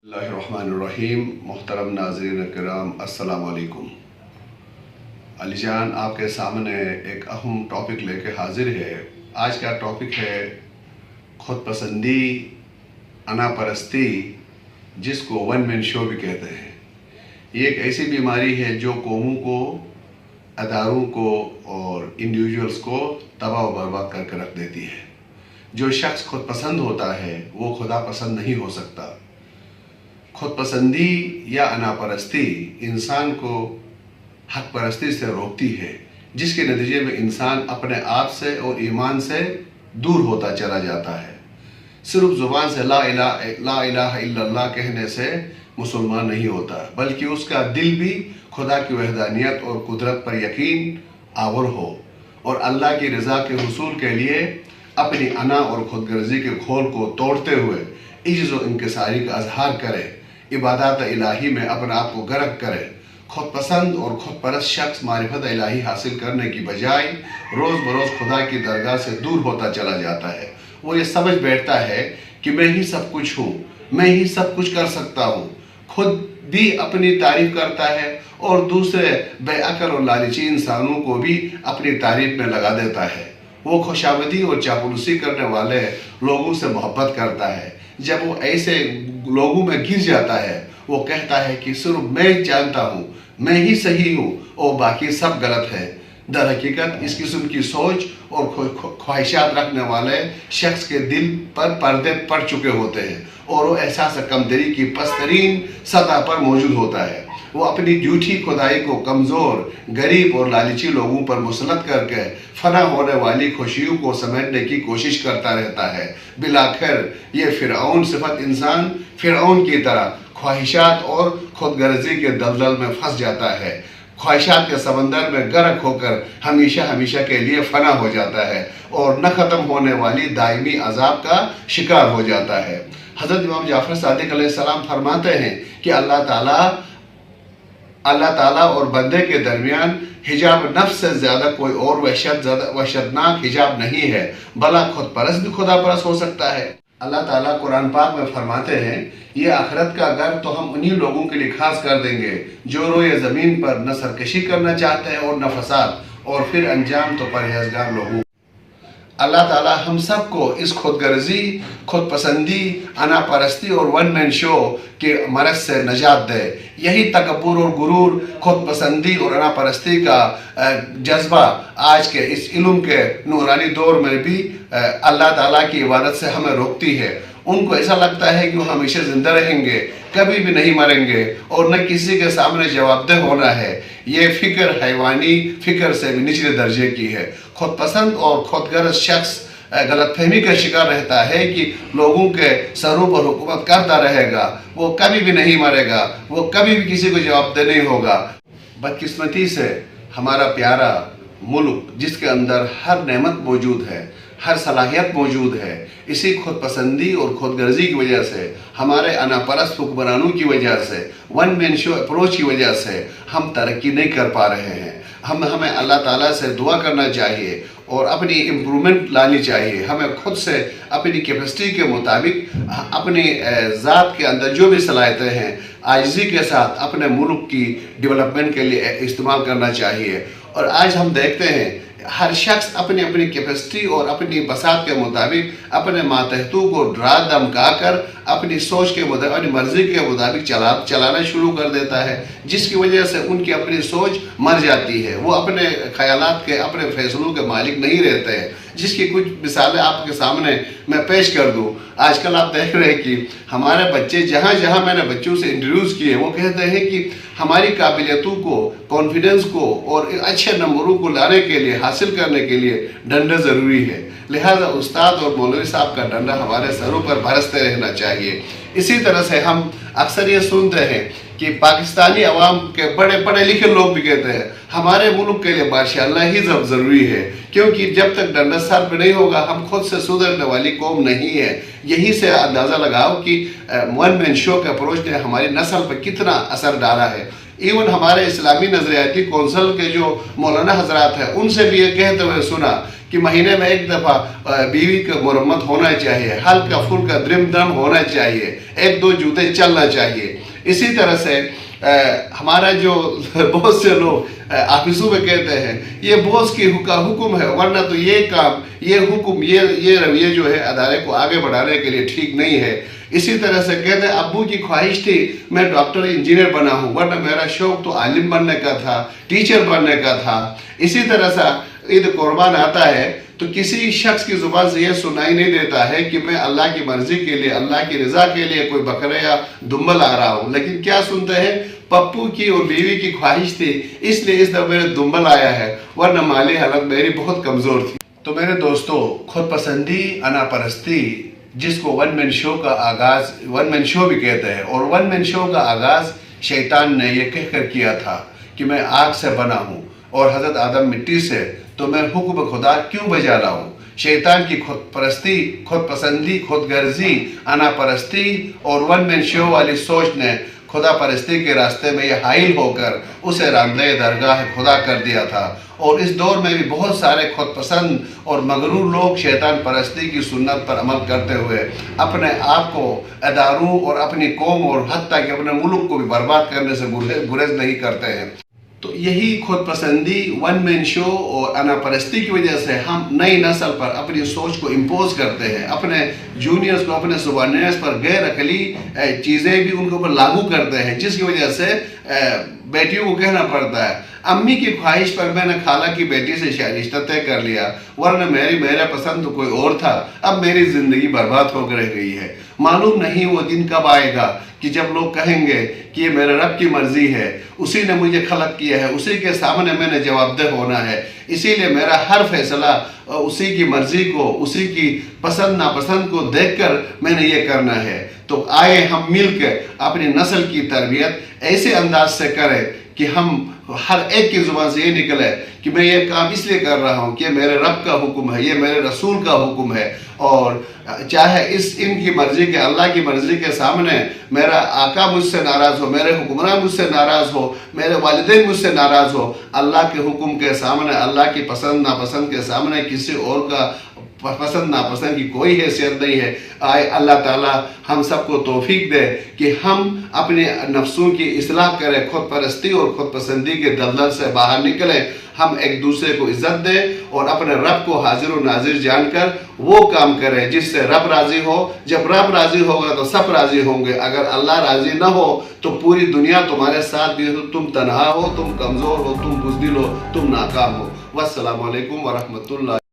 बिस्मिल्लाहिर्रहमानिर्रहीम। मोहतरम नाज़रीन किराम, अस्सलाम वालेकुम। अली जान आपके सामने एक अहम टॉपिक लेके हाजिर है। आज का टॉपिक है खुद पसंदी, अना परस्ती, जिसको वन मैन शो भी कहते हैं। ये एक ऐसी बीमारी है जो कौमों को, अदारों को और इंडिविजुअल्स को तबाह व बर्बाद करके रख देती है। जो शख्स खुद पसंद होता है वो खुदा पसंद नहीं हो सकता। खुद पसंदी या अनापरस्ती इंसान को हक परस्ती से रोकती है, जिसके नतीजे में इंसान अपने आप से और ईमान से दूर होता चला जाता है। सिर्फ ज़ुबान से ला इलाहा इल्लल्लाह कहने से मुसलमान नहीं होता, बल्कि उसका दिल भी खुदा की वहदानियत और कुदरत पर यकीन आवर हो और अल्लाह की रज़ा के हुसूल के लिए अपनी अना और खुदगर्जी के खोल को तोड़ते हुए इज्ज़ व इंकिसारी का अजहार करे, इबादत इलाही में अपने आप को गर्क करे। खुद पसंद और खुद परस्त शख्स मारिफत इलाही हासिल करने की बजाय रोज़ बरोज़ खुदा की दरगाह से दूर होता चला जाता है। वो ये समझ बैठता है कि मैं ही सब कुछ हूँ, मैं ही सब कुछ कर सकता हूँ। खुद भी अपनी तारीफ करता है और दूसरे बेअक्ल और लालची इंसानों को भी अपनी तारीफ में लगा देता है। वो खुशामदी और चापलूसी करने वाले लोगों से मोहब्बत करता है। जब वो ऐसे लोगों में गिर जाता है, वो कहता है कि सिर्फ मैं जानता हूँ, मैं ही सही हूँ और बाकी सब गलत है। दर हकीकत इस किस्म की सोच और ख्वाहिशात रखने वाले शख्स के दिल पर पर्दे पड़ चुके होते हैं और वो एहसास कमतरी की पस्तरीन सतह पर मौजूद होता है। वो अपनी झूठी खुदाई को कमज़ोर, गरीब और लालची लोगों पर मुसलत करके फना होने वाली खुशियों को समेटने की कोशिश करता रहता है। बिलाखिर ये फिरऔन सिफत इंसान फिरऔन की तरह ख्वाहिशात और खुदगर्जी के दलदल में फंस जाता है। ख्वाहिशात के समंदर में गर्क होकर हमेशा हमेशा के लिए फना हो जाता है और न ख़त्म होने वाली दायमी अजाब का शिकार हो जाता है। हज़रत इमाम जाफ़र सादिक अलैहिस्सलाम फरमाते हैं कि अल्लाह ताला और बंदे के दरमियान हिजाब नफ्स से ज़्यादा कोई और वहशतनाक हिजाब नहीं है, भला खुद परस्त भी खुदा परस्त हो सकता है। अल्लाह ताला कुरान पाक में फरमाते हैं, ये आखिरत का घर तो हम उन्हीं लोगों के लिए खास कर देंगे जो रोए ज़मीन पर न सरकशी करना चाहते हैं और न फसाद, और फिर अंजाम तो परहेजगार लोगों। अल्लाह ताला हम सब को इस खुदगर्जी, खुद पसंदी, अना परस्ती और वन मैन शो के मरज से नजात दे। यही तकब्बुर और गुरूर, खुद पसंदी और अना परस्ती का जज्बा आज के इस इल्म के नूरानी दौर में भी अल्लाह ताला की इबादत से हमें रोकती है। उनको ऐसा लगता है कि वो हमेशा जिंदा रहेंगे, कभी भी नहीं मरेंगे और न किसी के सामने जवाबदेह होना है। ये फिक्र हैवानी फिक्र से भी निचले दर्जे की है। खुद पसंद और खुदगर्ज शख्स गलतफहमी का शिकार रहता है कि लोगों के सरों पर हुकूमत करता रहेगा, वो कभी भी नहीं मरेगा, वो कभी भी किसी को जवाबदेह नहीं होगा। बदकिस्मती से हमारा प्यारा मुल्क, जिसके अंदर हर नेमत मौजूद है, हर सलाहियत मौजूद है, इसी खुद पसंदी और खुदगर्जी की वजह से, हमारे अनापरस्त हुक्मरानों की वजह से, वन मैन शो अप्रोच की वजह से हम तरक्की नहीं कर पा रहे हैं। हमें अल्लाह ताला से दुआ करना चाहिए और अपनी इम्प्रूवमेंट लानी चाहिए। हमें खुद से अपनी कैपेसिटी के मुताबिक अपनी ज़ात के अंदर जो भी सलाहियतें हैं आजिज़ी के साथ अपने मुल्क की डेवलपमेंट के लिए इस्तेमाल करना चाहिए। और आज हम देखते हैं हर शख्स अपनी अपनी कैपेसिटी और अपनी बसात के मुताबिक अपने मातहतू को डरा धमका कर अपनी सोच के मुताबिक, अपनी मर्जी के मुताबिक चलाना शुरू कर देता है, जिसकी वजह से उनकी अपनी सोच मर जाती है। वो अपने ख्यालात के, अपने फैसलों के मालिक नहीं रहते हैं। जिसकी कुछ मिसालें आपके सामने मैं पेश कर दूं। आजकल आप देख रहे हैं कि हमारे बच्चे जहाँ जहाँ मैंने बच्चों से इंट्रोड्यूस किए, वो कहते हैं कि हमारी काबिलियतों को, कॉन्फिडेंस को और अच्छे नंबरों को लाने के लिए, हासिल करने के लिए डंडा ज़रूरी है। लिहाजा उस्ताद और मौलवी साहब का डंडा हमारे सरों पर बरसते रहना चाहिए। इसी तरह से हम अक्सर ये सुनते हैं कि पाकिस्तानी अवाम के बड़े पढ़े लिखे लोग भी कहते हैं हमारे मुल्क के लिए माशाअल्लाह ही ज़रूरी है, क्योंकि जब तक डंडा सर पे नहीं होगा हम खुद से सुधरने वाली कौम नहीं है। यही से अंदाज़ा लगाओ कि वन मैन शो के अप्रोच ने हमारी नस्ल पर कितना असर डाला है। ایون ہمارے اسلامی نظریاتی کونسل کے جو مولانا حضرات ہیں ان سے بھی یہ کہتے ہوئے سنا کہ مہینے میں ایک دفعہ بیوی کا مرمت ہونا چاہیے، ہلکا پھلکا درم ہونا چاہیے، 1-2 جوتے چلنا چاہیے۔ اسی طرح سے ہمارا جو بہت سے لوگ آفسوں میں کہتے ہیں یہ باس کی حکم ہے، ورنہ تو یہ کام، یہ حکم، یہ رویہ جو ہے ادارے کو آگے بڑھانے کے لیے ٹھیک نہیں ہے۔ اسی طرح سے کہتے ہیں ابو کی خواہش تھی میں ڈاکٹر انجینئر بنا ہوں، ورنہ میرا شوق تو عالم بننے کا تھا، ٹیچر بننے کا تھا۔ اسی طرح سے عید قربان آتا ہے تو کسی شخص کی زبان سے یہ سنائی نہیں دیتا ہے کہ میں اللہ کی مرضی کے لیے، اللہ کی رضا کے لیے کوئی بکرے یا دمبل آ رہا ہوں، لیکن کیا سنتے ہیں پپو کی اور بیوی کی خواہش تھی اس لیے اس دفعہ میرے دمبل آیا ہے، ورنہ مالی حالت میری بہت کمزور تھی۔ تو میرے دوستو، خود پسندی، انا پرستی، جس کو ون مین شو کا آغاز ون مین شو بھی کہتے ہیں، اور ون مین شو کا آغاز شیطان نے یہ کہہ کر کیا تھا کہ میں آگ سے بنا ہوں اور حضرت آدم مٹی سے، تو میں حکم خدا کیوں بجا لاؤں۔ شیطان کی خود پرستی، خود پسندی، خود غرضی، انا پرستی اور ون مین شو والی سوچ نے خدا پرستی کے راستے میں یہ حائل ہو کر اسے راندہ درگاہ خدا کر دیا تھا۔ اور اس دور میں بھی بہت سارے خود پسند اور مغرور لوگ شیطان پرستی کی سنت پر عمل کرتے ہوئے اپنے آپ کو اداروں اور اپنی قوم اور حتیٰ کہ اپنے ملک کو بھی برباد کرنے سے گریز نہیں کرتے ہیں۔ تو یہی خود پسندی، ون مین شو اور انا پرستی کی وجہ سے ہم نئی نسل پر اپنی سوچ کو امپوز کرتے ہیں، اپنے جونیئرز کو، اپنے سبارڈینیٹس پر غیر عقلی چیزیں بھی ان کے اوپر لاگو کرتے ہیں، جس کی وجہ سے بیٹیوں کو کہنا پڑتا ہے امی کی خواہش پر میں نے خالہ کی بیٹی سے رشتہ طے کر لیا، ورنہ میرا پسند تو کوئی اور تھا، اب میری زندگی برباد ہو کر رہ گئی ہے۔ معلوم نہیں وہ دن کب آئے گا کہ جب لوگ کہیں گے کہ یہ میرے رب کی مرضی ہے، اسی نے مجھے خلق کیا ہے، اسی کے سامنے میں نے جواب دہ ہونا ہے، اسی لیے میرا ہر فیصلہ اسی کی مرضی کو، اسی کی پسند ناپسند کو دیکھ کر میں نے یہ کرنا ہے۔ تو آئے ہم مل کے اپنی نسل کی تربیت ایسے انداز سے کریں کہ ہم ہر ایک کی زبان سے یہ نکلے کہ میں یہ کام اس لیے کر رہا ہوں کہ میرے رب کا حکم ہے، یہ میرے رسول کا حکم ہے، اور چاہے ان کی مرضی کے، اللہ کی مرضی کے سامنے میرا آقا مجھ سے ناراض ہو، میرے حکمراں مجھ سے ناراض ہو، میرے والدین مجھ سے ناراض ہو، اللہ کے حکم کے سامنے، اللہ کی پسند ناپسند کے سامنے کسی اور کا پسند ناپسند کی کوئی حیثیت نہیں ہے۔ آئے اللہ تعالی ہم سب کو توفیق دے کہ ہم اپنے نفسوں کی اصلاح کریں، خود پرستی اور خود پسندی کے دلدل سے باہر نکلیں، ہم ایک دوسرے کو عزت دیں اور اپنے رب کو حاضر و ناظر جان کر وہ کام کریں جس سے رب راضی ہو۔ جب رب راضی ہوگا تو سب راضی ہوں گے، اگر اللہ راضی نہ ہو تو پوری دنیا تمہارے ساتھ بھی ہو، تم تنہا ہو، تم کمزور ہو، تم بزدل ہو، تم ناکام ہو۔ والسلام علیکم ورحمۃ اللہ۔